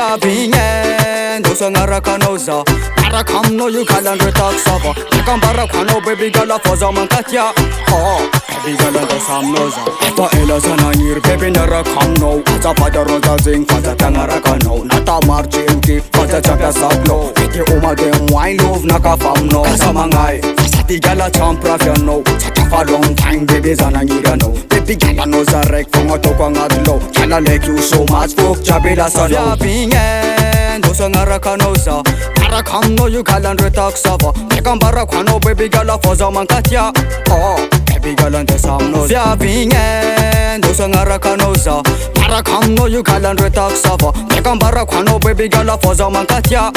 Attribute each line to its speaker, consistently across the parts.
Speaker 1: Viabinyen, dosa ngarakanao za Araka aminao io kalandre taksava Akambarako anao baby gala faza mankatya Baby gala ndasa aminao za Efa ela zanagniry baby naraka aminao Azafady aronja zegny faza tagnaraka anao Nata marotreroke faza tsy ampiasabinao Ety omade moain lovy nakafa aminao Kasa magnay Sady gala tsy ampirafy anao Satra fa long time baby zanagniry anao Baby gala anao za raiky fogna ataoko agnaty lao Gala laiky io so maty fôko jiaby lasanao Viabignen, dosa ngarakanao za Araka aminao io kalandre taksava Akambarako anao baby gala faza mankatya Baby gala ndesa aminao Viabignen, dosa ngarakanao za Araka aminao io kalandre taksava Akambarako anao baby gala faza mankatya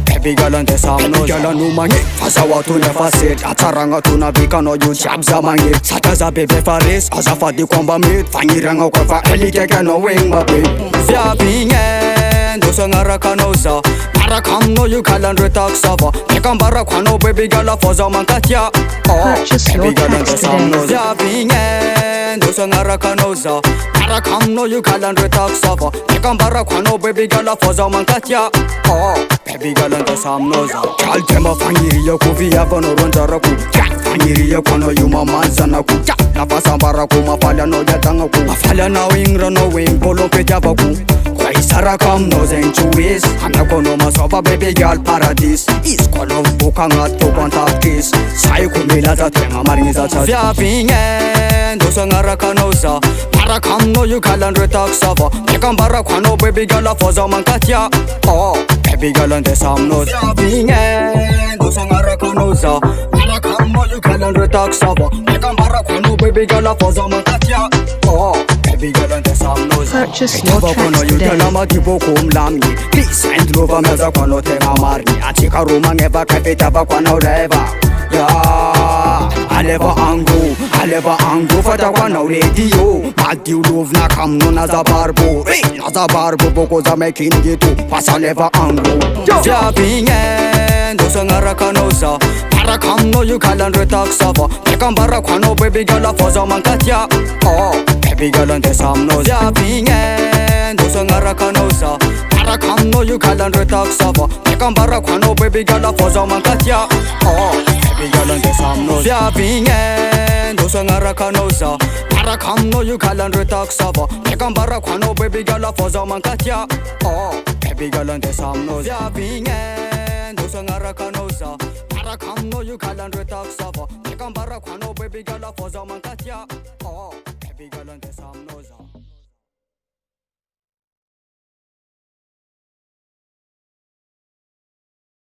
Speaker 1: Baby gala ndesa aminao gala no magny Fazaho atony efa sety Atsaragna tona bikanao io jiaby za magny Sata za bebe fa resy Azafady ko mba mety Fagniragna ko fa elikaiky anao egny mabe Viabignen, dosa ngarakanao za Araka aminao io kalandre taksava Akambarako anao baby gala faza mankatya Baby gala ndesa aminao Viabignen, dosa ngarakanao za Araka aminao io kalandre taksava Akambarako anao baby gala faza mankatya Baby gala ndesa aminao za Kaly temba fagniriako viavanao ronjarako Fagniriako anao io mamaly zanako Nafasambarako mafaly anao iadagnako Mafaly anao igny ranao igny bôlom-pitiavako Kwa isaraka aminao zegny tsy ho izy Anako anao masofa baby gal paradis Izy ko anao boka agnaty toko antapokisy Saiko milaza tegna marigny za tsady Viabignen, dosa ngarakanao za Araka aminao io kalandre taksava Akambarako anao baby gala faza mankatya Baby gala ndesa aminao Viabignen, dosa ngarakanao za Araka aminao io kalandre taksava Akambarako anao baby gala faza mankatya Baby gala ndesa aminao za
Speaker 2: Purchase your tracks today.
Speaker 1: Lama di boko mlamni Peace and love ameza kwa no tenga marni Achika roma ngeva kafeta va kwa no leva Aleva angu fata kwa no radio Madi ulov na kam no naza barbo Naza barbo boko za mekin gitu Pasa leva angu Viabignen, dosa ngarakanao za Araka aminao io kalandre taksava Akambarako anao baby gala faza mankatya Baby gala ndesa aminao Viabignen, dosa ngarakanao za Araka aminao io kalandre taksava Akambarako anao baby gala faza mankatya Baby gala ndesa aminao Viabignen, dosa ngarakanao za Araka aminao io kalandre taksava Akambarako anao baby gala faza mankatya Baby gala ndesa aminao Viabignen, dosa ngarakanao za Araka aminao io kalandre taksava Akambarako anao baby gala faza mankatya Baby gala ndesa aminao za